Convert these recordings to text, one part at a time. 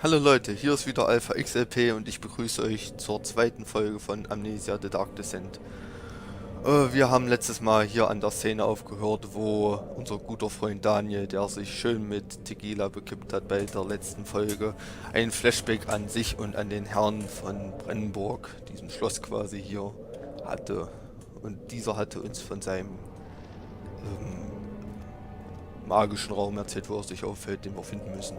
Hallo Leute, hier ist wieder Alpha XLP und ich begrüße euch zur zweiten Folge von Amnesia, The Dark Descent. Wir haben letztes Mal hier an der Szene aufgehört, wo unser guter Freund Daniel, der sich schön mit Tequila bekippt hat bei der letzten Folge, ein Flashback an sich und an den Herrn von Brennenburg, diesem Schloss quasi hier, hatte. Und dieser hatte uns von seinem magischen Raum erzählt, wo er sich aufhält, den wir finden müssen.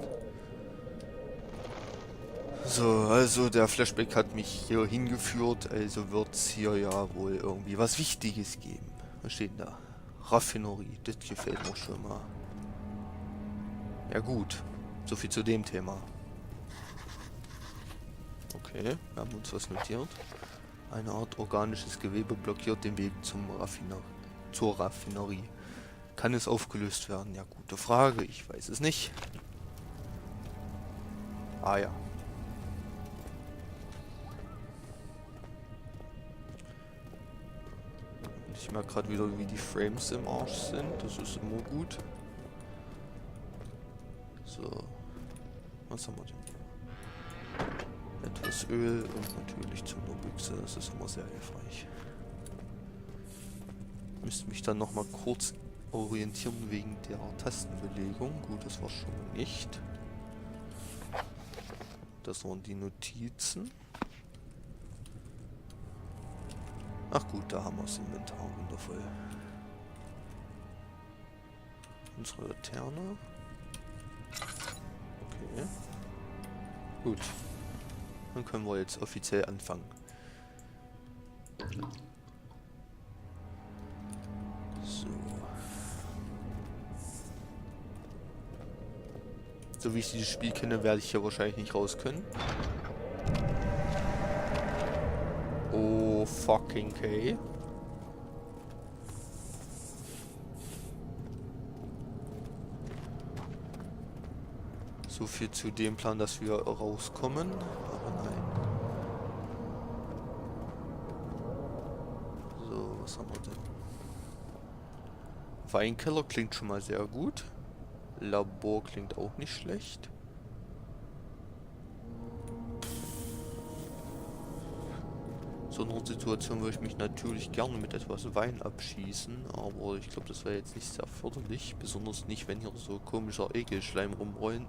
So, also der Flashback hat mich hier hingeführt, also wird es hier ja wohl irgendwie was Wichtiges geben. Was steht denn da? Raffinerie, das gefällt mir schon mal. Ja gut, so viel zu dem Thema. Okay, wir haben uns was notiert. Eine Art organisches Gewebe blockiert den Weg zur Raffinerie. Kann es aufgelöst werden? Ja, gute Frage, ich weiß es nicht. Ah ja. Ich merke gerade wieder, wie die Frames im Arsch sind. Das ist immer gut. So. Was haben wir denn hier? Etwas Öl und natürlich Zunderbüchse. Das ist immer sehr hilfreich. Müsste mich dann nochmal kurz orientieren wegen der Tastenbelegung. Gut, das war schon nicht. Das waren die Notizen. Ach gut, da haben wir das Inventar, wundervoll. Unsere Laterne. Okay. Gut. Dann können wir jetzt offiziell anfangen. So. So wie ich dieses Spiel kenne, werde ich hier wahrscheinlich nicht raus können. Oh, fucking K. So viel zu dem Plan, dass wir rauskommen. Aber nein. So, was haben wir denn? Weinkeller klingt schon mal sehr gut. Labor klingt auch nicht schlecht. So einer Situation würde ich mich natürlich gerne mit etwas Wein abschießen, aber ich glaube, das wäre jetzt nicht sehr förderlich, besonders nicht, wenn hier so komischer Ekelschleim rumrollen.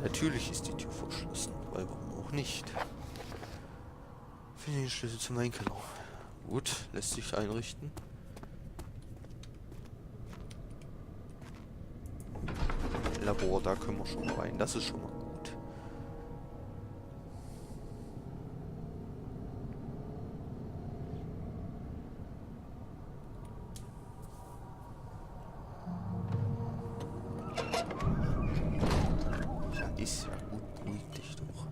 Natürlich ist die Tür verschlossen, weil warum auch nicht? Finde den Schlüssel zum Weinkeller. Gut, lässt sich einrichten. Labor, da können wir schon mal rein, das ist schon mal gut. Ist ja gut, beruhig dich doch.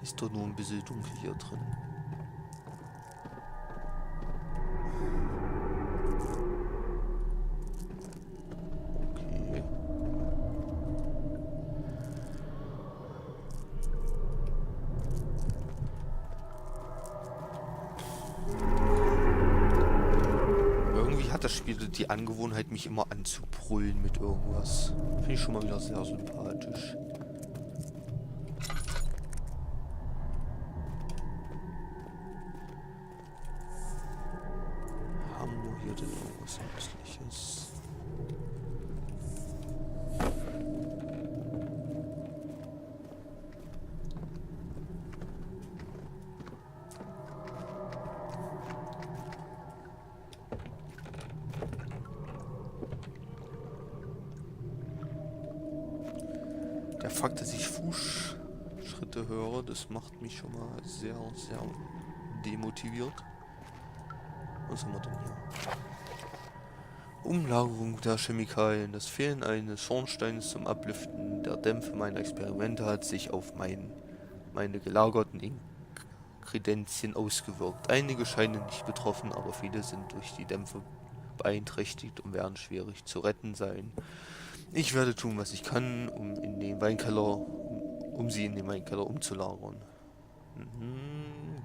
Ist doch nur ein bisschen dunkel hier drin. Okay. Irgendwie hat das Spiel die Angewohnheit, mich immer anzubrüllen mit irgendwas. Finde ich schon mal wieder sehr sympathisch. Haben wir hier denn irgendwas Nützliches? Der Fakt, dass ich Fußschritte höre, das macht mich schon mal sehr, sehr demotiviert. Was haben wir denn hier? Umlagerung der Chemikalien. Das Fehlen eines Schornsteins zum Ablüften der Dämpfe meiner Experimente hat sich auf meine gelagerten Ingredienzien ausgewirkt. Einige scheinen nicht betroffen, aber viele sind durch die Dämpfe beeinträchtigt und werden schwierig zu retten sein. Ich werde tun, was ich kann, um sie in den Weinkeller umzulagern.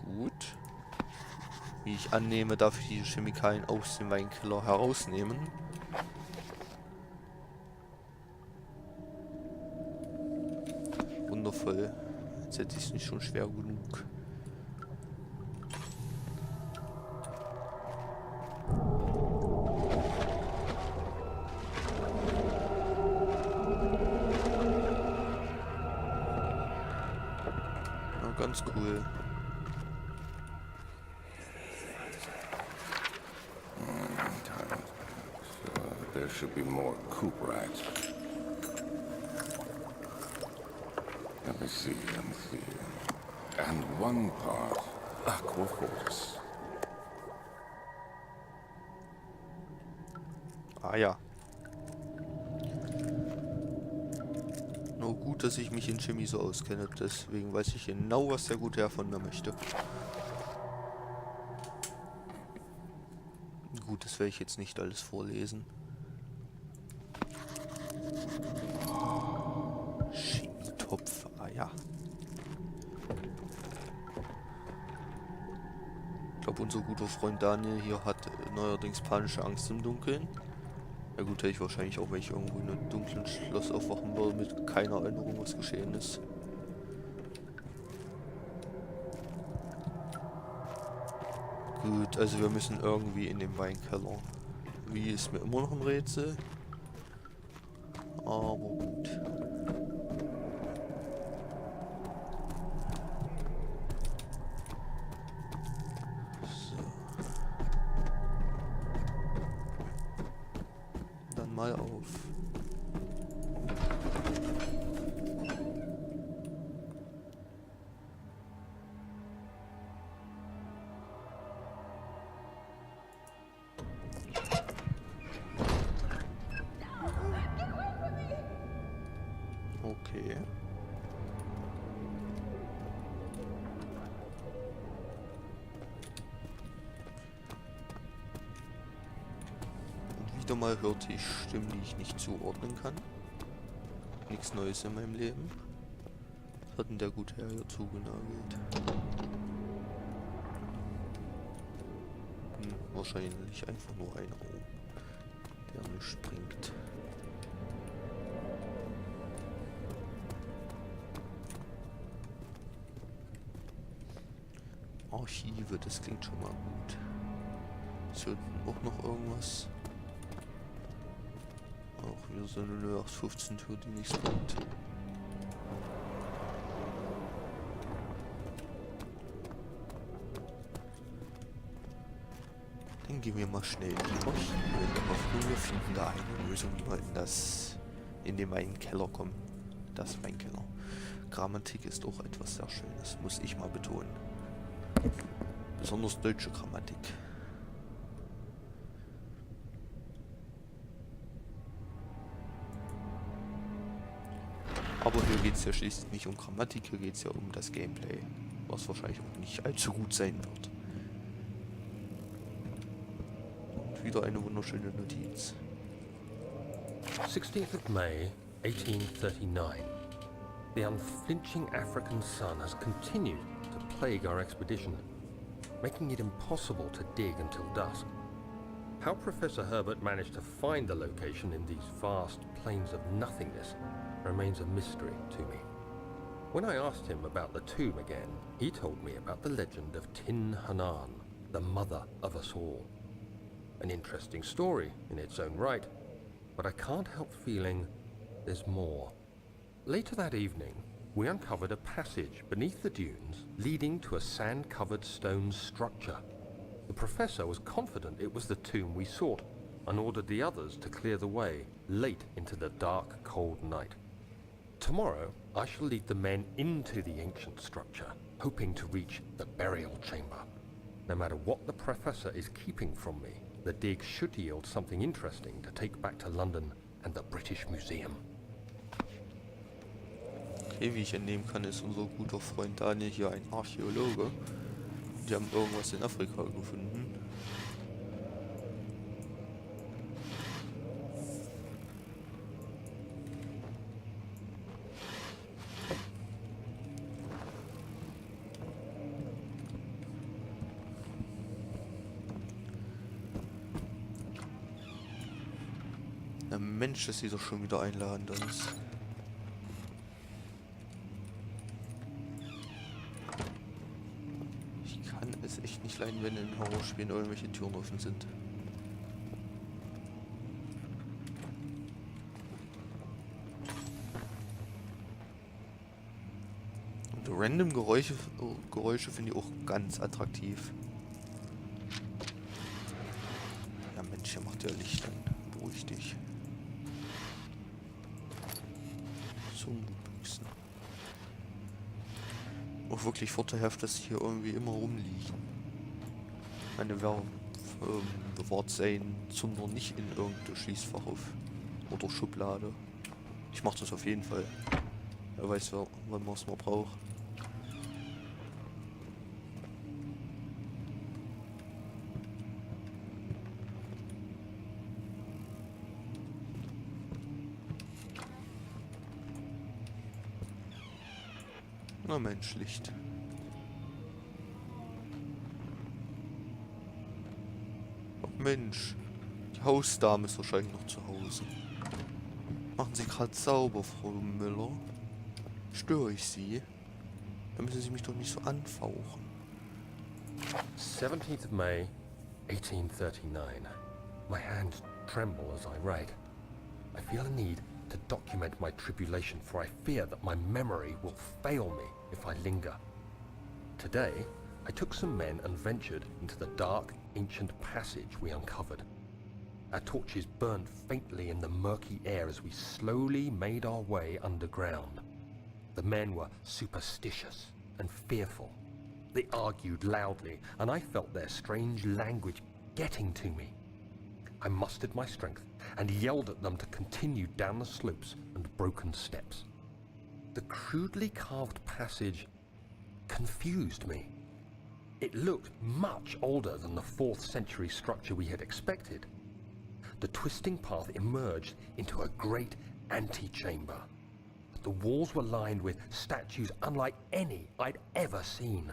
Gut. Wie ich annehme, darf ich diese Chemikalien aus dem Weinkeller herausnehmen. wieder voll. Jetzt hätte ich es nicht schon schwer genug. Ja, ganz cool. There should be more coop racks. Let me see. And one part Aquaforce. Ah ja. Nur gut, dass ich mich in Chemie so auskenne. Deswegen weiß ich genau, was der gute Herr von mir möchte. Gut, das werde ich jetzt nicht alles vorlesen. Chemietopf, ah ja. Ich glaube, unser guter Freund Daniel hier hat neuerdings panische Angst im Dunkeln. Ja gut, hätte ich wahrscheinlich auch, wenn ich irgendwo in einem dunklen Schloss aufwachen würde, mit keiner Erinnerung, was geschehen ist. Gut, also wir müssen irgendwie in den Weinkeller. Wie ist mir immer noch ein Rätsel. Aber gut. So. Dann mal auf. Okay. Und wieder mal hörte ich Stimmen, die ich nicht zuordnen kann. Nichts Neues in meinem Leben. Was hat denn der gute Herr hier zugenagelt? Wahrscheinlich einfach nur einer, der nicht bringt. Archive, das klingt schon mal gut. Ist hier unten auch noch irgendwas? Auch wieder so eine 0815 Tür, die nichts bringt. Dann gehen wir mal schnell in die Archive. In der Hoffnung, wir finden da eine Lösung, wie wir in den Weinkeller kommen. Das Weinkeller. Grammatik ist auch etwas sehr Schönes, muss ich mal betonen. Besonders deutsche Grammatik. Aber hier geht es ja schließlich nicht um Grammatik, hier geht es ja um das Gameplay. Was wahrscheinlich auch nicht allzu gut sein wird. Und wieder eine wunderschöne Notiz. 16th of May, 1839. The unflinching African sun has continued to plague our expedition, making it impossible to dig until dusk. How Professor Herbert managed to find the location in these vast plains of nothingness remains a mystery to me. When I asked him about the tomb again, he told me about the legend of Tin Hanan, the mother of us all. An interesting story in its own right, but I can't help feeling there's more. Later that evening, we uncovered a passage beneath the dunes leading to a sand-covered stone structure. The professor was confident it was the tomb we sought and ordered the others to clear the way late into the dark, cold night. Tomorrow, I shall lead the men into the ancient structure, hoping to reach the burial chamber. No matter what the professor is keeping from me, the dig should yield something interesting to take back to London and the British Museum. Okay, wie ich entnehmen kann, ist unser guter Freund Daniel hier ein Archäologe. Die haben irgendwas in Afrika gefunden. Na Mensch, das sieht doch schon wieder einladend aus. kleinen, wenn in Horrorspielen irgendwelche Türen offen sind. Und random Geräusche finde ich auch ganz attraktiv. Ja Mensch, hier macht ja Licht an. Beruhig dich. Zungenbüchsen. Auch wirklich vorteilhaft, dass sie hier irgendwie immer rumliegen. Meine bewahrt sein Zunder nicht in irgendein Schließfach auf oder Schublade. Ich mache das auf jeden Fall. Er weiß, wann man es mal braucht. Na Mensch, Licht. Oh Mensch, die Hausdame ist wahrscheinlich noch zu Hause. Machen Sie gerade sauber, Frau Müller? Störe ich Sie? Dann müssen Sie mich doch nicht so anfauchen. 17th of May, 1839. My hands tremble as I write. I feel a need to document my tribulation, for I fear that my memory will fail me if I linger. Today, I took some men and ventured into the dark, ancient passage we uncovered. Our torches burned faintly in the murky air as we slowly made our way underground. The men were superstitious and fearful. They argued loudly, and I felt their strange language getting to me. I mustered my strength and yelled at them to continue down the slopes and broken steps. The crudely carved passage confused me. It looked much older than the 4th century structure we had expected. The twisting path emerged into a great antechamber. The walls were lined with statues unlike any I'd ever seen.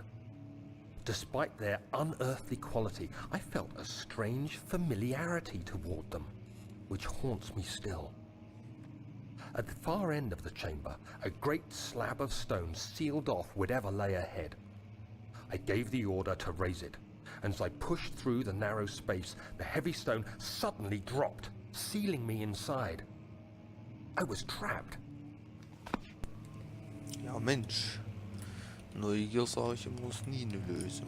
Despite their unearthly quality, I felt a strange familiarity toward them, which haunts me still. At the far end of the chamber, a great slab of stone sealed off whatever lay ahead. I gave the order to raise it, and as I pushed through the narrow space, the heavy stone suddenly dropped, sealing me inside. I was trapped. Ja Mensch. Neugier, sage ich immer, ist nie eine Lösung.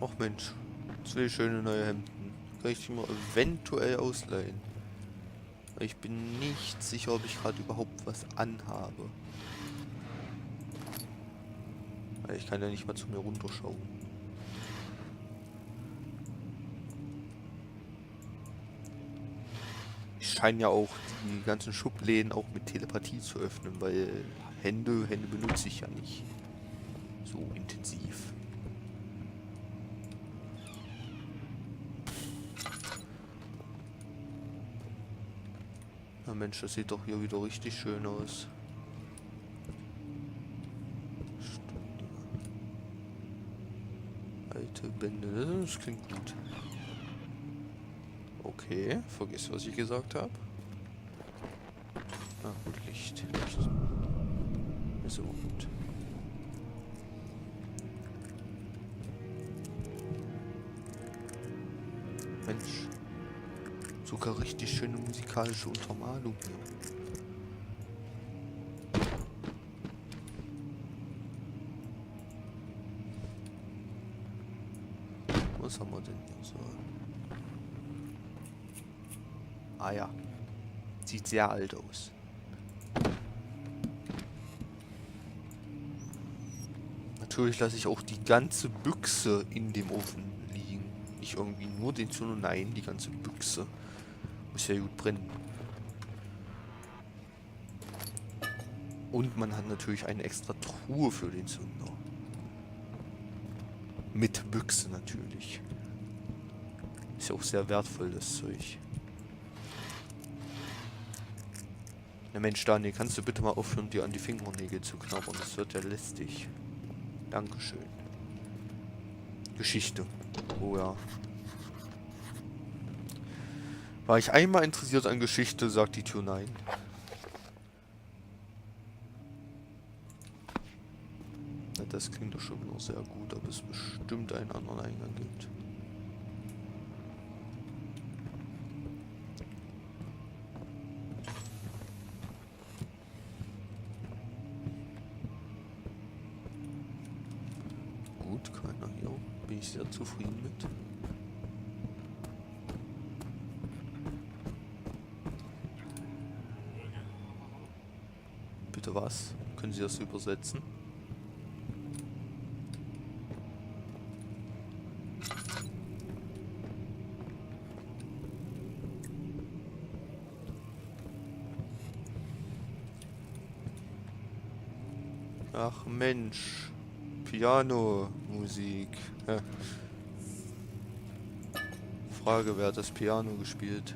Ach Mensch, 2 schöne neue Hemden. Kann ich die mal eventuell ausleihen. Ich bin nicht sicher, ob ich gerade überhaupt was anhabe. Weil ich kann ja nicht mal zu mir runterschauen. Ich scheine ja auch die ganzen Schubläden auch mit Telepathie zu öffnen, weil Hände benutze ich ja nicht so intensiv. Na Mensch, das sieht doch hier wieder richtig schön aus. Alte Bände, das klingt gut. Okay, vergiss, was ich gesagt habe. Ah, gut, Licht. Ist immer gut. Mensch. Sogar richtig schöne musikalische Untermalung hier. Was haben wir denn hier so? Ah ja. Sieht sehr alt aus. Natürlich lasse ich auch die ganze Büchse in dem Ofen liegen. Nicht irgendwie nur den Zünder, nein, die ganze Büchse. Muss ja gut brennen. Und man hat natürlich eine extra Truhe für den Zünder. Mit Büchse natürlich. Ist ja auch sehr wertvoll, das Zeug. Na Mensch, Daniel, kannst du bitte mal aufhören, dir an die Fingernägel zu knabbern? Das wird ja lästig. Dankeschön. Geschichte. Oh ja. War ich einmal interessiert an Geschichte, sagt die Tür nein. das klingt doch schon wieder sehr gut, ob es bestimmt einen anderen Eingang gibt. Gut, keiner hier. Bin ich sehr zufrieden mit. Bitte was? Können Sie das übersetzen? Ach Mensch, Piano-Musik. Ja. Frage, wer hat das Piano gespielt?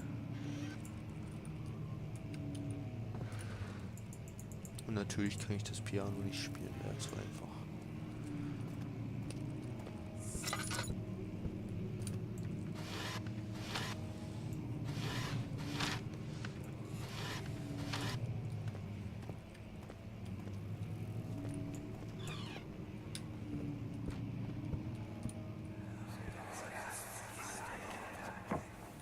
Und natürlich kann ich das Piano nicht spielen, wäre zu einfach.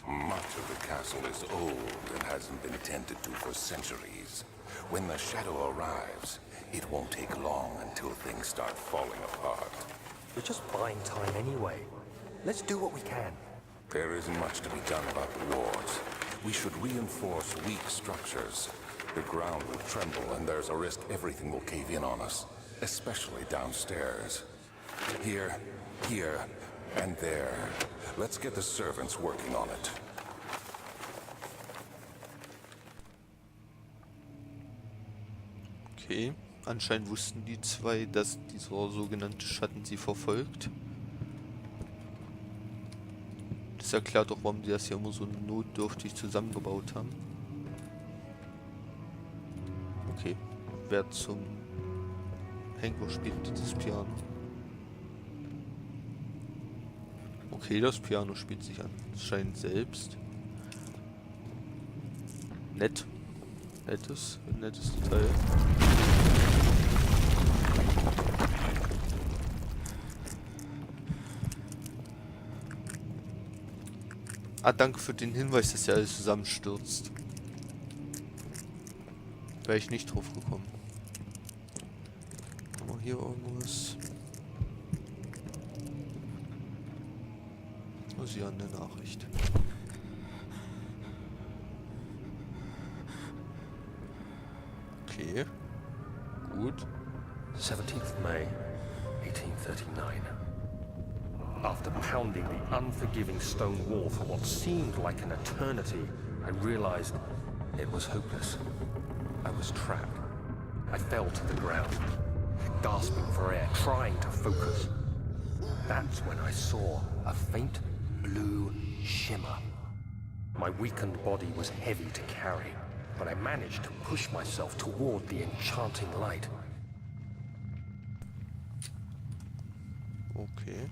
Much of the castle is old and hasn't been tended to for centuries. When the shadow arrives, it won't take long until things start falling apart. We're just buying time anyway. Let's do what we can. There isn't much to be done about the walls. We should reinforce weak structures. The ground will tremble and there's a risk everything will cave in on us, especially downstairs. Here, and there. Let's get the servants working on it. Okay, anscheinend wussten die zwei, dass dieser sogenannte Schatten sie verfolgt. Das erklärt doch, warum die das hier immer so notdürftig zusammengebaut haben. Okay, wer zum Henker spielt dieses Piano? Okay, das Piano spielt sich anscheinend selbst. Nett. Nettes Detail. Ah, danke für den Hinweis, dass ja alles zusammenstürzt. Wäre ich nicht drauf gekommen. Haben wir hier irgendwas? Oh, Sie haben eine Nachricht. Okay. Gut. 17th May, 1839. After pounding the unforgiving stone wall for what seemed like an eternity, I realized it was hopeless. I was trapped. I fell to the ground, gasping for air, trying to focus. That's when I saw a faint blue shimmer. My weakened body was heavy to carry, but I managed to push myself toward the enchanting light. Okay.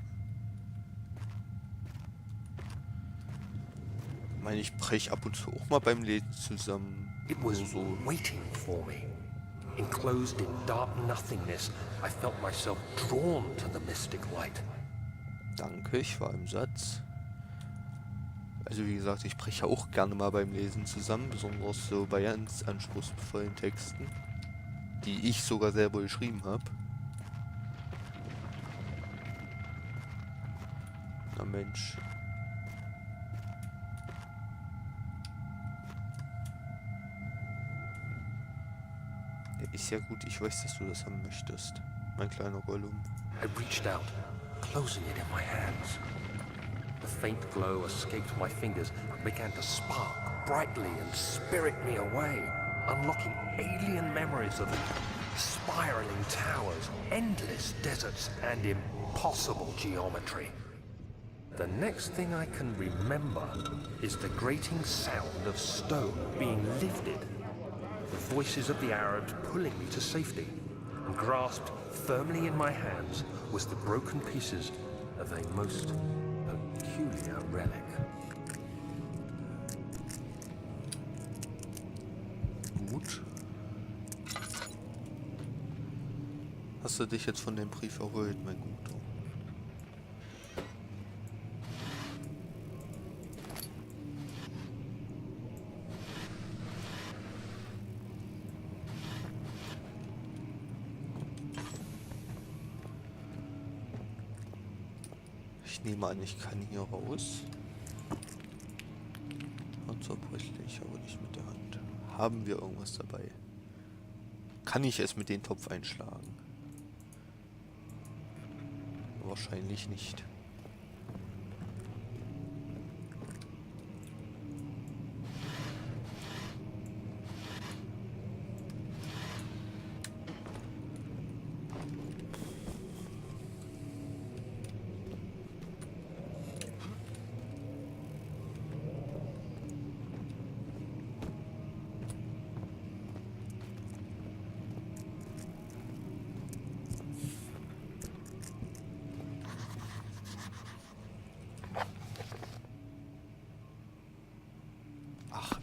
Ich meine, ich brech ab und zu auch mal beim Lesen zusammen. It was Nur so. waiting for me. Enclosed in dark nothingness, I felt myself drawn to the mystic light. Danke, ich war im Satz. Also wie gesagt, ich breche auch gerne mal beim Lesen zusammen, besonders so bei ganz anspruchsvollen Texten, die ich sogar selber geschrieben habe. Na Mensch. Ja, ist ja gut, ich weiß, dass du das haben möchtest, mein kleiner Gollum. I reached out, closing it in my hands. The faint glow escaped my fingers and began to spark brightly and spirit me away, unlocking alien memories of spiraling towers, endless deserts, and impossible geometry. The next thing I can remember is the grating sound of stone being lifted, the voices of the Arabs pulling me to safety, and grasped firmly in my hands was the broken pieces of a most peculiar relic. Gut. Hast du dich jetzt von dem Brief erholt, mein Guter? Ich nehme an, ich kann hier raus. Zerbrechlich, aber nicht mit der Hand. Haben wir irgendwas dabei? Kann ich es mit dem Topf einschlagen? Wahrscheinlich nicht.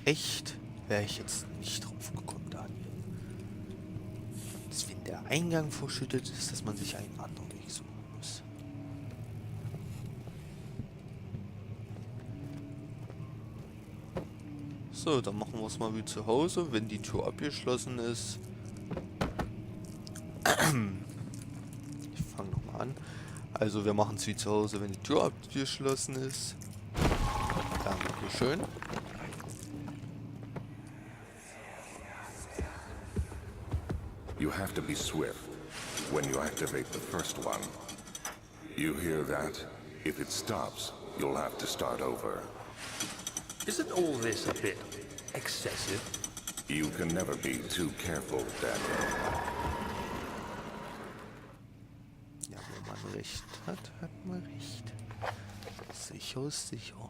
Echt? Wäre ich jetzt nicht drauf gekommen, Daniel. Dass wenn der Eingang verschüttet ist, dass man sich einen anderen Weg suchen muss. So, dann machen wir es mal wie zu Hause, wenn die Tür abgeschlossen ist. Ich fange nochmal an. Also wir machen es wie zu Hause, wenn die Tür abgeschlossen ist. Dankeschön. You have to be swift when you activate the first one. You hear that? If it stops, you'll have to start over. Isn't all this a bit excessive? You can never be too careful, Daniel. Ja, wo man recht hat, hat man recht. Sicher ist sicher.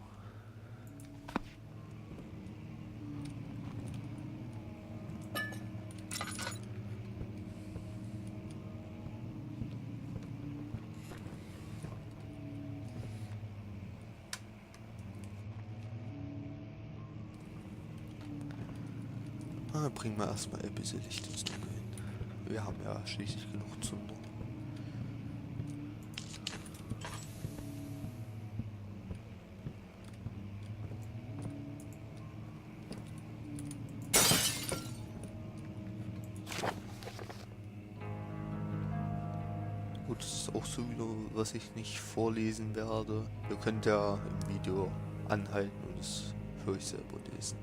Bringen wir erstmal ein bisschen Licht ins Dunkel hin. Wir haben ja schließlich genug Zunder. Gut, das ist auch so wieder, was ich nicht vorlesen werde. Ihr könnt ja im Video anhalten und es für euch selber lesen.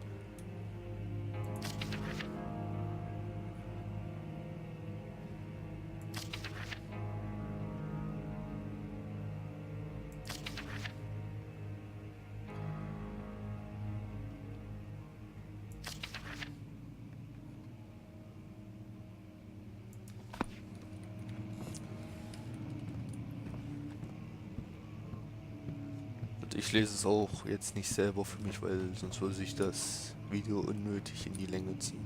Ich lese es auch jetzt nicht selber für mich, weil sonst würde sich das Video unnötig in die Länge ziehen.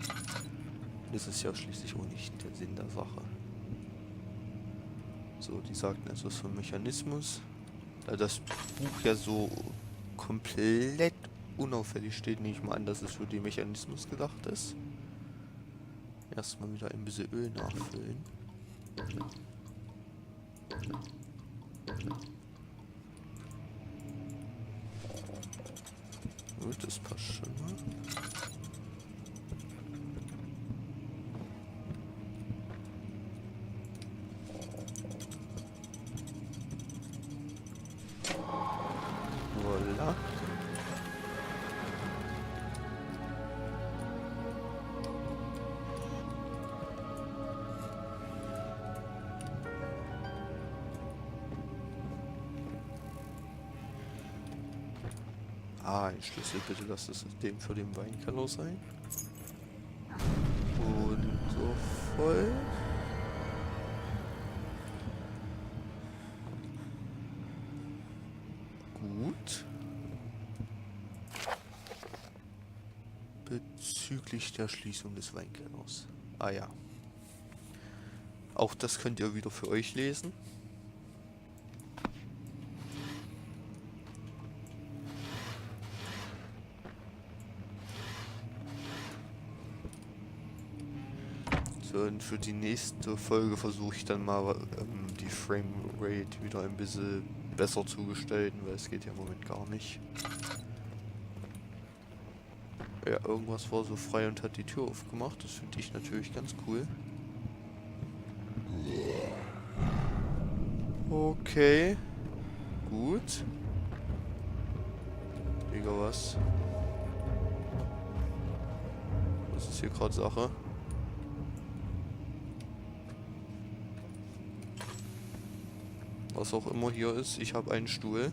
Das ist ja schließlich auch nicht der Sinn der Sache. So, die sagten etwas vom Mechanismus. Da das Buch ja so komplett unauffällig steht, nehme ich mal an, dass es für den Mechanismus gedacht ist. Erstmal wieder ein bisschen Öl nachfüllen. Gut, das passt schon mal. Voilà. Ein Schlüssel, bitte lasst es dem für den Weinkeller sein. Wundervoll. Gut. Bezüglich der Schließung des Weinkellers. Ah ja. Auch das könnt ihr wieder für euch lesen. So, und für die nächste Folge versuche ich dann mal die Framerate wieder ein bisschen besser zu gestalten, weil es geht ja im Moment gar nicht. Ja, irgendwas war so frei und hat die Tür aufgemacht. Das finde ich natürlich ganz cool. Okay. Gut. Digga, was? Was ist hier gerade Sache? Was auch immer hier ist, ich habe einen Stuhl.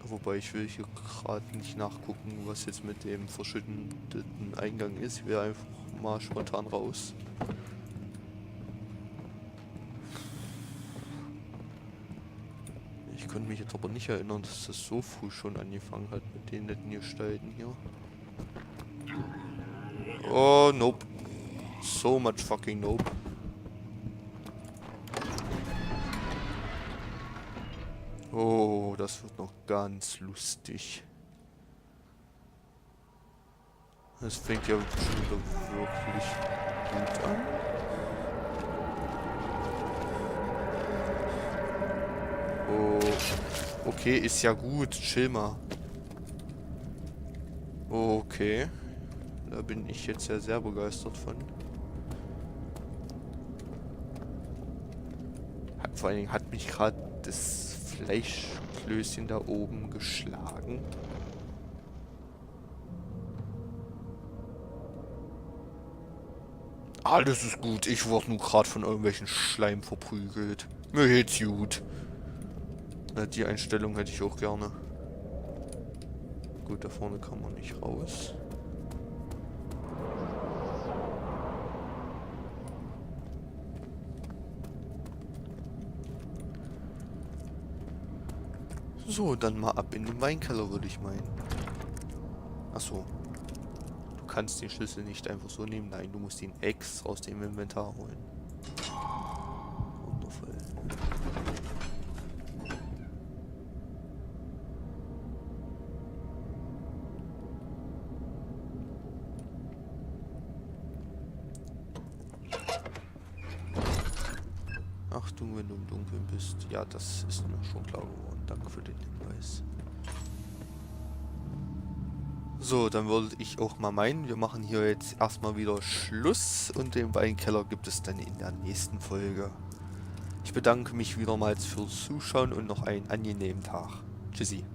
Wobei ich will hier gerade nicht nachgucken, was jetzt mit dem verschütteten Eingang ist. Ich will einfach mal spontan raus. Ich konnte mich jetzt aber nicht erinnern, dass das so früh schon angefangen hat mit den netten Gestalten hier. Oh, nope. So much fucking nope. Oh, das wird noch ganz lustig. Das fängt ja schon wieder wirklich gut an. Oh, okay, ist ja gut. Chill mal. Okay. Da bin ich jetzt ja sehr begeistert von. Vor allen Dingen hat mich gerade das Fleischklößchen da oben geschlagen. Alles ist gut. Ich wurde nur gerade von irgendwelchen Schleim verprügelt. Mir geht's gut. Na, die Einstellung hätte ich auch gerne. Gut, da vorne kann man nicht raus. So, dann mal ab in den Weinkeller, würde ich meinen. Achso. Du kannst den Schlüssel nicht einfach so nehmen. Nein, du musst ihn extra aus dem Inventar holen. Wundervoll. Achtung, wenn du im Dunkeln bist. Ja, das ist mir schon klar geworden. Danke für den Hinweis. So, dann würde ich auch mal meinen, wir machen hier jetzt erstmal wieder Schluss und den Weinkeller gibt es dann in der nächsten Folge. Ich bedanke mich wiedermals fürs Zuschauen und noch einen angenehmen Tag. Tschüssi.